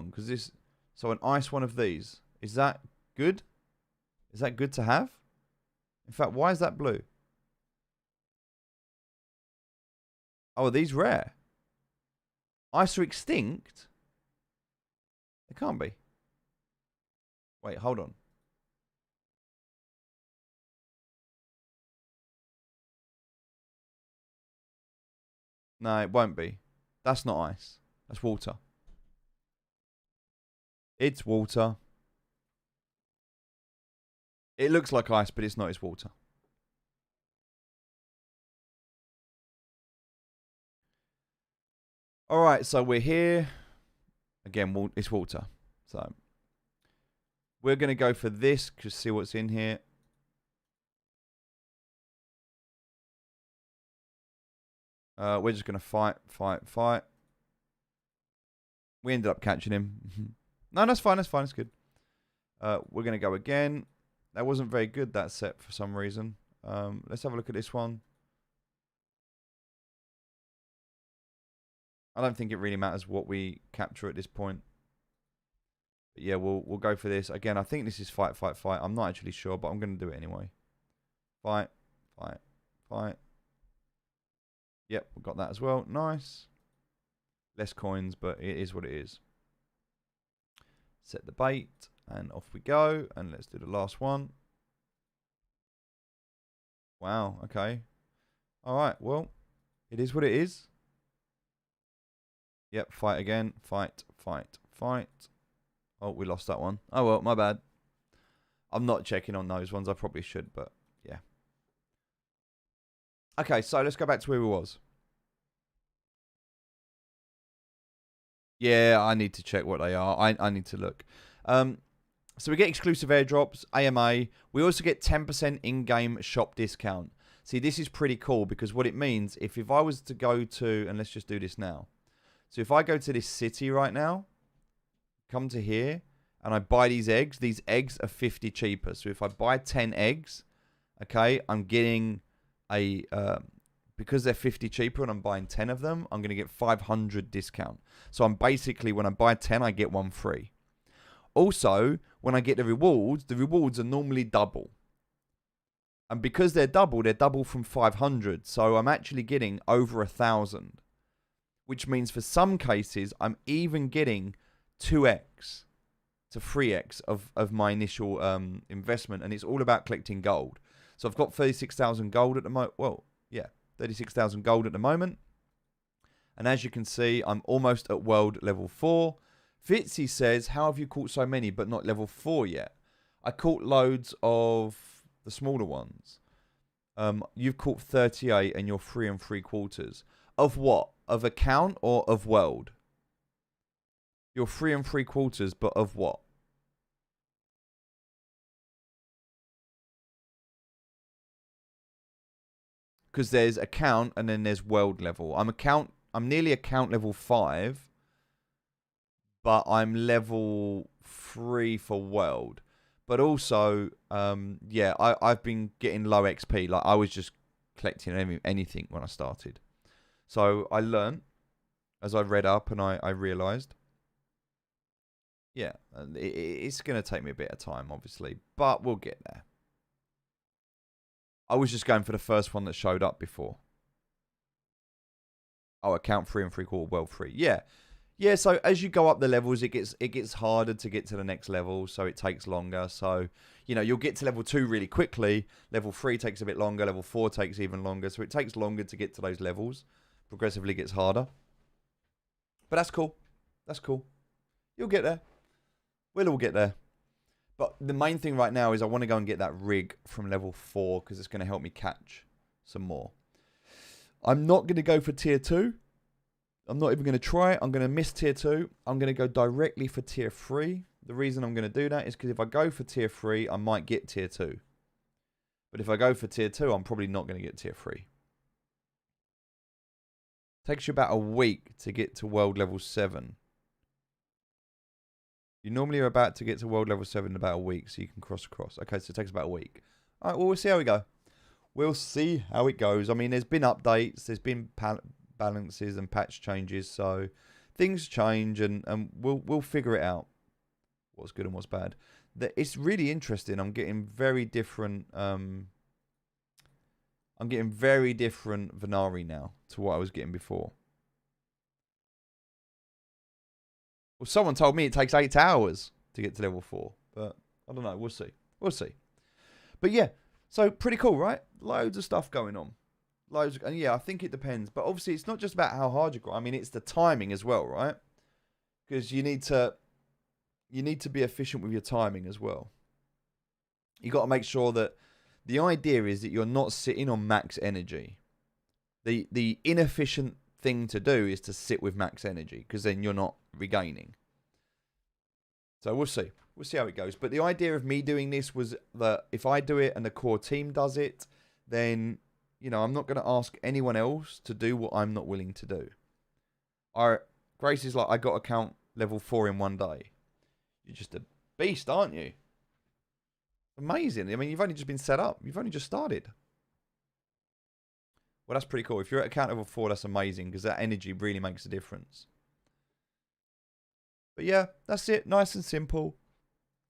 [SPEAKER 1] Because this... So an ice one of these. Is that good? Is that good to have? In fact, why is that blue? Oh, are these rare? Ice are extinct? They can't be. Wait, hold on. No, it won't be. That's not ice. That's water. It's water. It looks like ice, but it's not. It's water. All right, so we're here. Again, it's water. So we're going to go for this to see what's in here. We're just going to fight. We ended up catching him. No, that's fine. It's good. We're going to go again. That wasn't very good, that set, for some reason. Let's have a look at this one. I don't think it really matters what we capture at this point. But yeah, we'll go for this. Again, I think this is fight. I'm not actually sure, but I'm going to do it anyway. Fight. Yep, we got that as well. Nice. Less coins, but it is what it is. Set the bait, and off we go. And let's do the last one. Wow, okay. All right, well, it is what it is. Yep, fight again. Fight. Oh, we lost that one. Oh, well, my bad. I'm not checking on those ones. I probably should, but yeah. Okay, so let's go back to where we was. Yeah, I need to check what they are. I need to look. So we get exclusive airdrops, AMA. We also get 10% in-game shop discount. See, this is pretty cool because what it means, if I was to go to, and let's just do this now. So if I go to this city right now, come to here, and I buy these eggs are 50 cheaper. So if I buy 10 eggs, okay, I'm getting a, because they're 50 cheaper and I'm buying 10 of them, I'm going to get 500 discount. So I'm basically, when I buy 10, I get one free. Also, when I get the rewards are normally double. And because they're double from 500. So I'm actually getting over 1,000. Which means for some cases, I'm even getting 2x to 3x of my initial investment. And it's all about collecting gold. So I've got 36,000 gold at the moment. Well, yeah, 36,000 gold at the moment. And as you can see, I'm almost at world level 4. Fitzy says, how have you caught so many but not level 4 yet? I caught loads of the smaller ones. You've caught 38 and you're 3 3/4. Of what? Of account or of world? You're 3 3/4, but of what? Because there's account and then there's world level. I'm nearly account level 5. But I'm level 3 for world. But also, yeah, I've been getting low XP. Like, I was just collecting anything when I started. So I learned as I read up and I realised. Yeah, it's going to take me a bit of time, obviously. But we'll get there. I was just going for the first one that showed up before. Oh, account 3 3/4, world 3. Yeah. Yeah, so as you go up the levels, it gets harder to get to the next level, so it takes longer. So you know, you'll get to level 2 really quickly. Level 3 takes a bit longer. Level 4 takes even longer. So it takes longer to get to those levels. Progressively gets harder. But that's cool. That's cool. You'll get there. We'll all get there. But the main thing right now is I want to go and get that rig from level 4 because it's going to help me catch some more. I'm not going to go for tier 2. I'm not even going to try it. I'm going to miss tier 2. I'm going to go directly for tier 3. The reason I'm going to do that is because if I go for tier 3, I might get tier 2. But if I go for tier 2, I'm probably not going to get tier 3. Takes you about a week to get to world level 7. You normally are about to get to world level 7 in about a week, so you can cross across. Okay, so it takes about a week. All right, well, we'll see how we go. We'll see how it goes. I mean, there's been updates, there's been balances and patch changes, so things change, and we'll figure it out. What's good and what's bad. It's really interesting. I'm getting very different. I'm getting very different Venari now to what I was getting before. Well, someone told me it takes 8 hours to get to level 4, but I don't know. We'll see. We'll see. But yeah, so pretty cool, right? Loads of stuff going on. And yeah, I think it depends. But obviously, it's not just about how hard you grind. I mean, it's the timing as well, right? Because you need to be efficient with your timing as well. You got to make sure that the idea is that you're not sitting on max energy. The inefficient thing to do is to sit with max energy because then you're not regaining. So we'll see. We'll see how it goes. But the idea of me doing this was that if I do it and the core team does it, then, you know, I'm not going to ask anyone else to do what I'm not willing to do. Grace is like, I got account level 4 in one day. You're just a beast, aren't you? Amazing. I mean, you've only just been set up. You've only just started. Well, that's pretty cool. If you're at account level 4, that's amazing because that energy really makes a difference. But yeah, that's it. Nice and simple.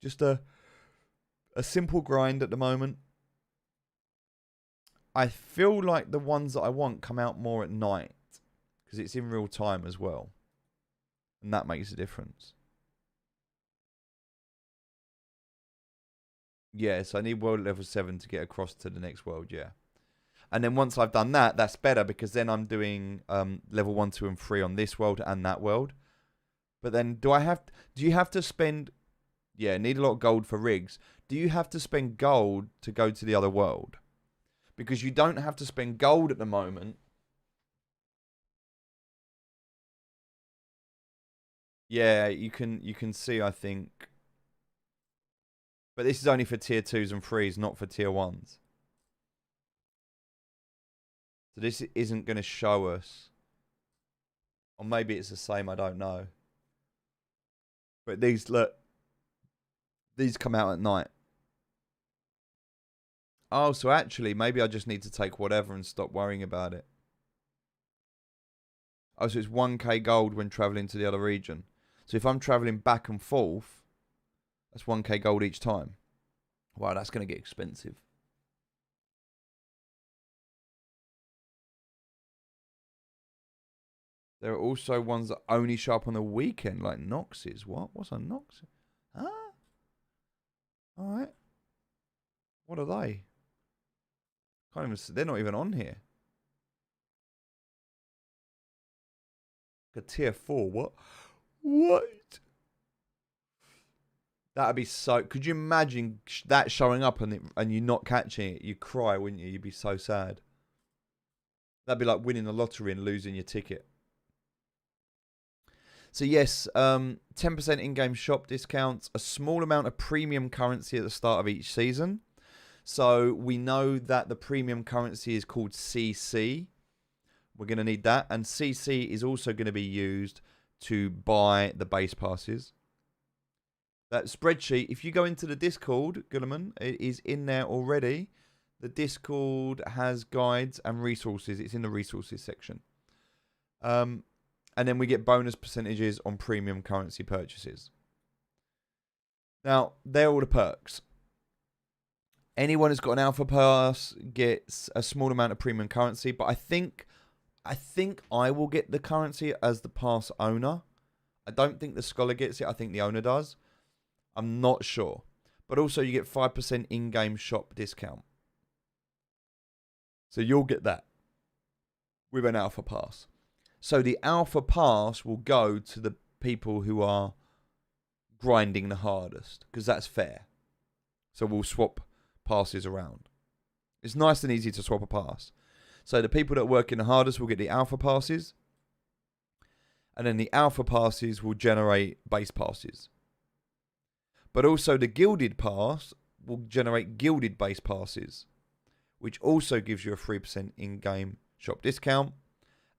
[SPEAKER 1] Just a simple grind at the moment. I feel like the ones that I want come out more at night because it's in real time as well. And that makes a difference. Yeah, so I need world level 7 to get across to the next world, yeah. And then once I've done that, that's better because then I'm doing level 1, 2, and 3 on this world and that world. But then do you have to spend, yeah, need a lot of gold for rigs. Do you have to spend gold to go to the other world? Because you don't have to spend gold at the moment. Yeah, you can see, I think. But this is only for tier 2s and 3s, not for tier 1s. So this isn't going to show us. Or maybe it's the same, I don't know. But these, look. These come out at night. Oh, so actually, maybe I just need to take whatever and stop worrying about it. Oh, so it's 1k gold when travelling to the other region. So if I'm travelling back and forth, that's 1k gold each time. Wow, that's going to get expensive. There are also ones that only show up on the weekend, like Noxes. What? What's a Nox? Huh? Alright. What are they? Can't even see. They're not even on here. A tier 4. What? What? That'd be so... Could you imagine that showing up and you not catching it? You'd cry, wouldn't you? You'd be so sad. That'd be like winning the lottery and losing your ticket. So yes, 10% in-game shop discounts, a small amount of premium currency at the start of each season. So we know that the premium currency is called CC. We're going to need that. And CC is also going to be used to buy the base passes. That spreadsheet, if you go into the Discord, Gulliman, it is in there already. The Discord has guides and resources. It's in the resources section. And then we get bonus percentages on premium currency purchases. Now, they're all the perks. Anyone who's got an alpha pass gets a small amount of premium currency, but I think I will get the currency as the pass owner. I don't think the scholar gets it. I think the owner does. I'm not sure. But also you get 5% in-game shop discount. So you'll get that with an alpha pass. So the alpha pass will go to the people who are grinding the hardest, because that's fair. So we'll swap passes around. It's nice and easy to swap a pass. So the people that work in the hardest will get the alpha passes, and then the alpha passes will generate base passes. But also the gilded pass will generate gilded base passes, which also gives you a 3% in-game shop discount,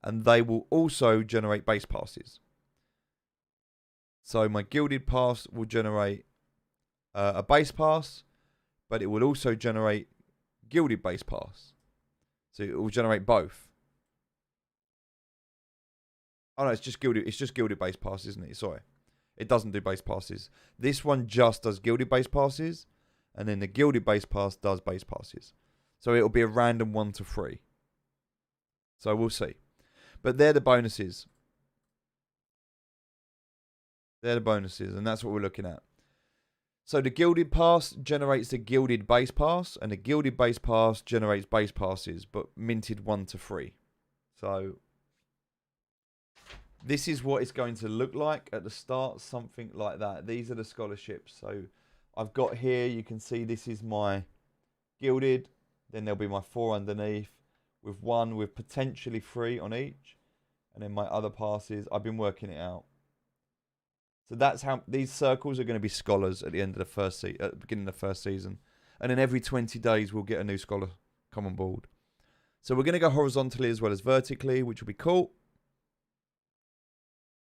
[SPEAKER 1] and they will also generate base passes. So my gilded pass will generate a base pass, but it will also generate gilded base pass. So it will generate both. Oh no, it's just gilded base pass, isn't it? Sorry. It doesn't do base passes. This one just does gilded base passes, and then the gilded base pass does base passes. So it'll be a random 1 to 3. So we'll see. But they're the bonuses. They're the bonuses, and that's what we're looking at. So the gilded pass generates the gilded base pass, and the gilded base pass generates base passes, but minted 1 to 3. So this is what it's going to look like at the start, something like that. These are the scholarships. So I've got here, you can see this is my gilded. Then there'll be my 4 underneath with 1 with potentially 3 on each. And then my other passes, I've been working it out. So that's how these circles are going to be scholars at the end of the first at the beginning of the first season. And then every 20 days we'll get a new scholar come on board. So we're going to go horizontally as well as vertically, which will be cool.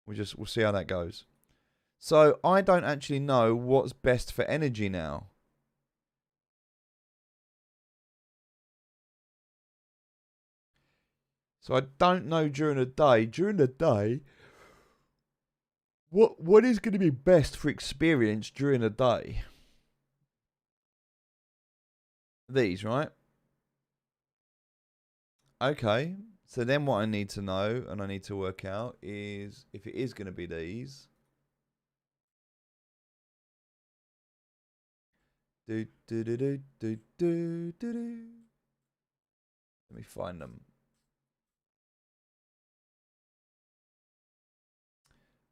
[SPEAKER 1] We'll see how that goes. So I don't actually know what's best for energy now. So I don't know during the day. During the day, what is going to be best for experience during the day? These, right? Okay. So then what I need to know and I need to work out is if it is going to be these. Let me find them.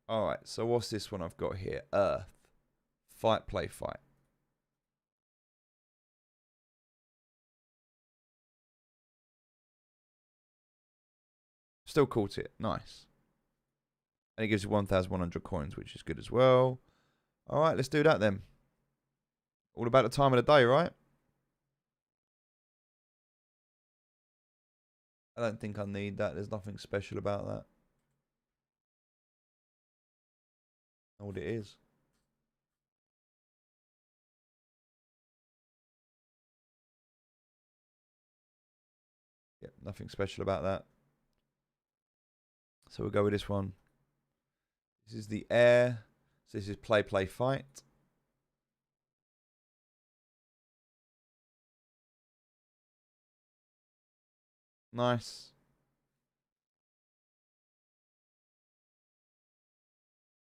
[SPEAKER 1] All right, so what's this one I've got here? Earth. Fight, play, fight. Still caught it. Nice. And it gives you 1,100 coins, which is good as well. All right, let's do that then. All about the time of the day, right? I don't think I need that. There's nothing special about that. What it is. Yeah, nothing special about that. So we'll go with this one. This is the air. So this is play, play, fight. Nice.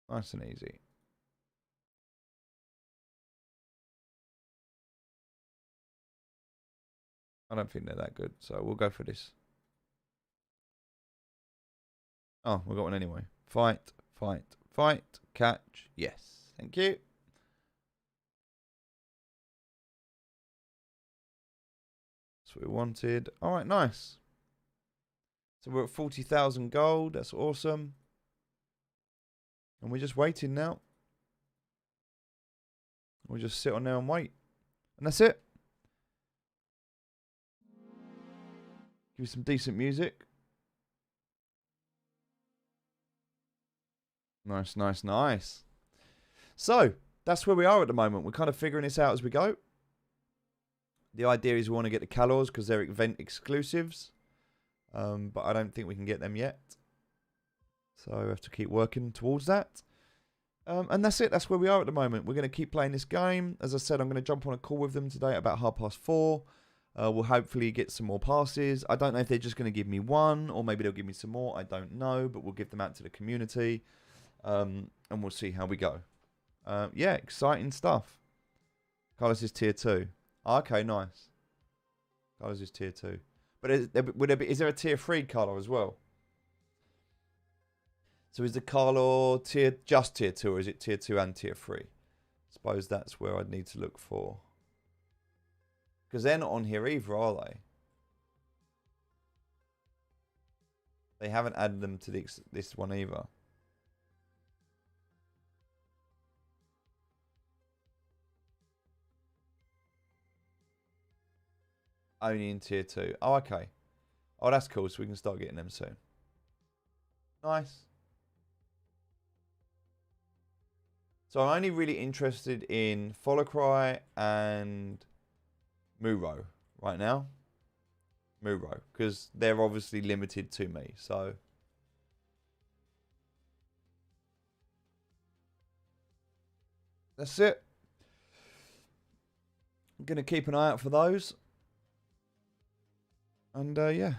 [SPEAKER 1] Nice and easy. I don't think they're that good, so we'll go for this. Oh, we got one anyway. Fight, fight, fight, catch. Yes. Thank you. That's what we wanted. All right, nice. So we're at 40,000 gold. That's awesome. And we're just waiting now. We'll just sit on there and wait. And that's it. Give you some decent music. Nice, nice, nice. So, that's where we are at the moment. We're kind of figuring this out as we go. The idea is we want to get the Calors because they're event exclusives. But I don't think we can get them yet. So we have to keep working towards that. And that's it. That's where we are at the moment. We're going to keep playing this game. As I said, I'm going to jump on a call with them today at about 4:30. We'll hopefully get some more passes. I don't know if they're just going to give me one or maybe they'll give me some more. I don't know. But we'll give them out to the community. And we'll see how we go. Yeah, exciting stuff. Carlos is tier 2. Oh, okay, nice. Carlos is tier 2. But is there a tier 3 Carlo as well? So is the Carlo just tier 2, or is it tier 2 and tier 3? Suppose that's where I'd need to look for. Because they're not on here either, are they? They haven't added them to this one either. Only in tier 2. Oh, okay. Oh, that's cool. So we can start getting them soon. Nice. So I'm only really interested in Folacry and Muro right now. Muro, because they're obviously limited to me. So that's it. I'm going to keep an eye out for those. And yeah.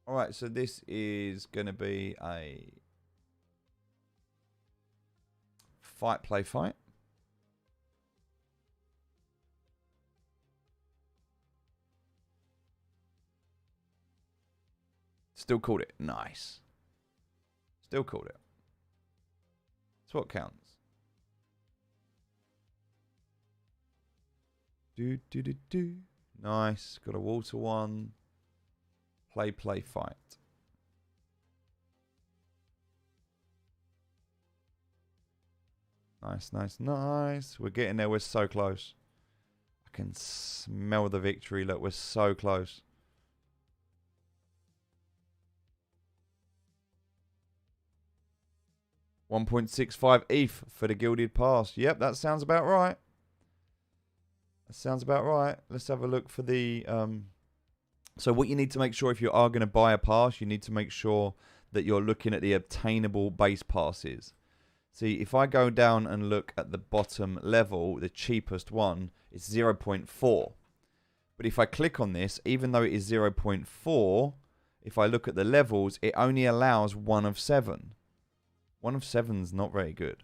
[SPEAKER 1] All right, so this is going to be a fight, play, fight. Still called it. Nice. Still called it. That's what counts. Do. Nice. Got a water one. Play, play, fight. Nice, nice, nice. We're getting there. We're so close. I can smell the victory. Look, we're so close. $1.65 ETH for the Gilded Pass. Yep, that sounds about right. That sounds about right. Let's have a look for the... So what you need to make sure if you are going to buy a pass, you need to make sure that you're looking at the obtainable base passes. See, if I go down and look at the bottom level, the cheapest one is 0.4. But if I click on this, even though it is 0.4, if I look at the levels, it only allows 1 of 7. 1 of 7's not very good.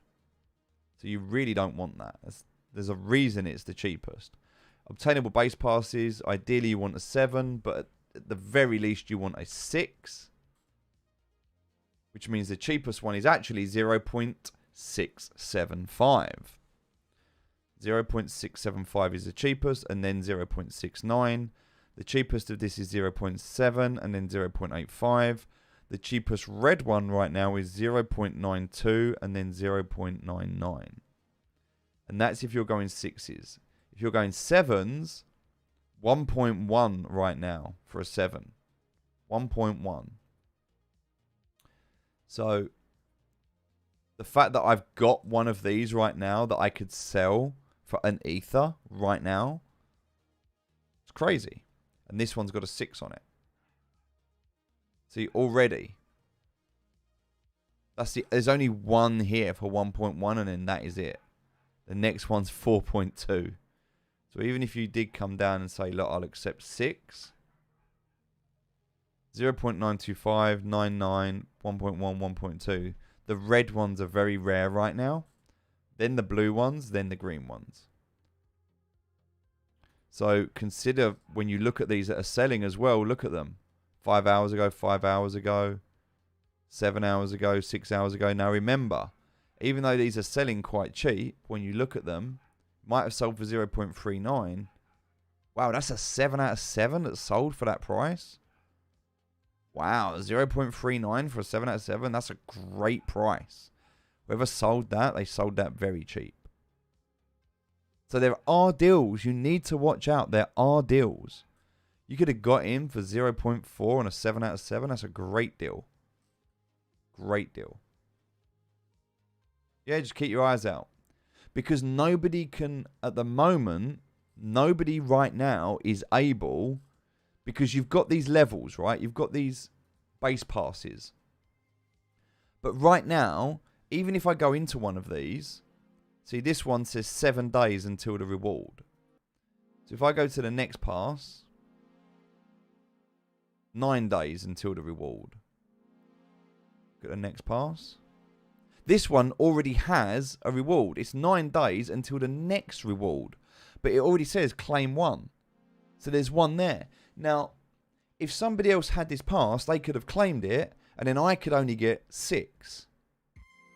[SPEAKER 1] So you really don't want that. There's a reason it's the cheapest. Obtainable base passes, ideally you want a 7, but at the very least you want a 6. Which means the cheapest one is actually 0.675. 0.675 is the cheapest, and then 0.69. The cheapest of this is 0.7, and then 0.85. The cheapest red one right now is 0.92, and then 0.99. And that's if you're going 6s. If you're going 7s, 1.1 right now for a 7. 1.1. So, the fact that I've got one of these right now that I could sell for an ether right now, it's crazy. And this one's got a 6 on it. See, already, there's only one here for 1.1, and then that is it. The next one's 4.2. So even if you did come down and say, look, I'll accept 6, 0.925, 99, 1.1, 1.2. The red ones are very rare right now. Then the blue ones, then the green ones. So consider when you look at these that are selling as well, look at them. 5 hours ago, 5 hours ago, 7 hours ago, 6 hours ago. Now remember, even though these are selling quite cheap, when you look at them, might have sold for 0.39. Wow, that's a 7 out of 7 that sold for that price. Wow, 0.39 for a 7 out of 7. That's a great price. Whoever sold that, they sold that very cheap. So there are deals. You need to watch out. There are deals. You could have got in for 0.4 on a 7 out of 7. That's a great deal. Great deal. Yeah, just keep your eyes out. Because nobody can, at the moment, nobody right now is able, because you've got these levels, right? You've got these base passes. But right now, even if I go into one of these, see this one says 7 days until the reward. So if I go to the next pass, 9 days until the reward. Get the next pass. This one already has a reward. It's 9 days until the next reward. But it already says claim 1. So there's 1 there. Now, if somebody else had this pass, they could have claimed it, and then I could only get 6.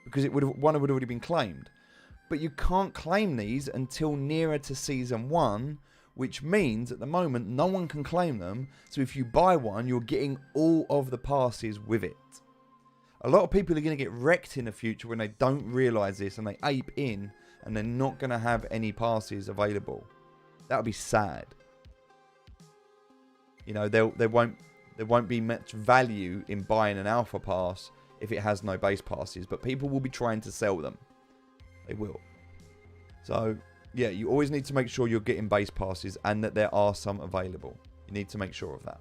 [SPEAKER 1] Because one would have already been claimed. But you can't claim these until nearer to Season 1, which means at the moment no one can claim them. So if you buy one, you're getting all of the passes with it. A lot of people are going to get wrecked in the future when they don't realise this and they ape in and they're not going to have any passes available. That would be sad. You know, there won't be much value in buying an alpha pass if it has no base passes, but people will be trying to sell them. They will. So, yeah, you always need to make sure you're getting base passes and that there are some available. You need to make sure of that.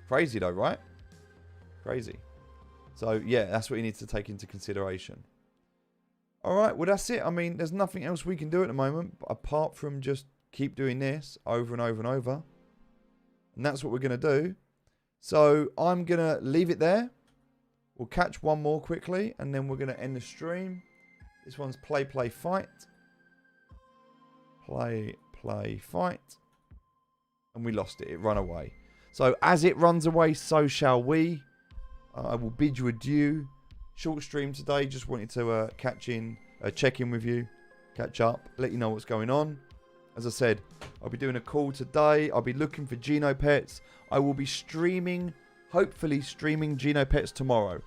[SPEAKER 1] Crazy though, right? Crazy. So, yeah, that's what you need to take into consideration. Alright, well, that's it. I mean, there's nothing else we can do at the moment apart from just keep doing this over and over and over. And that's what we're going to do. So, I'm going to leave it there. We'll catch one more quickly, and then we're going to end the stream. This one's play, fight. Play, fight. And we lost it. It ran away. So, as it runs away, so shall we. I will bid you adieu. Short stream today. Just wanted to check in with you. Catch up. Let you know what's going on. As I said, I'll be doing a call today. I'll be looking for Geno Pets. I will be streaming, hopefully streaming Geno Pets tomorrow.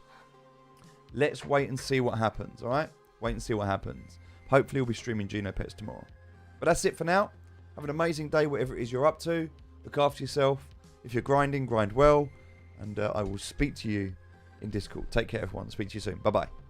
[SPEAKER 1] Let's wait and see what happens, alright? Wait and see what happens. Hopefully we'll be streaming Geno Pets tomorrow. But that's it for now. Have an amazing day, whatever it is you're up to. Look after yourself. If you're grinding, grind well. And I will speak to you in Discord. Take care, everyone. Speak to you soon. Bye-bye.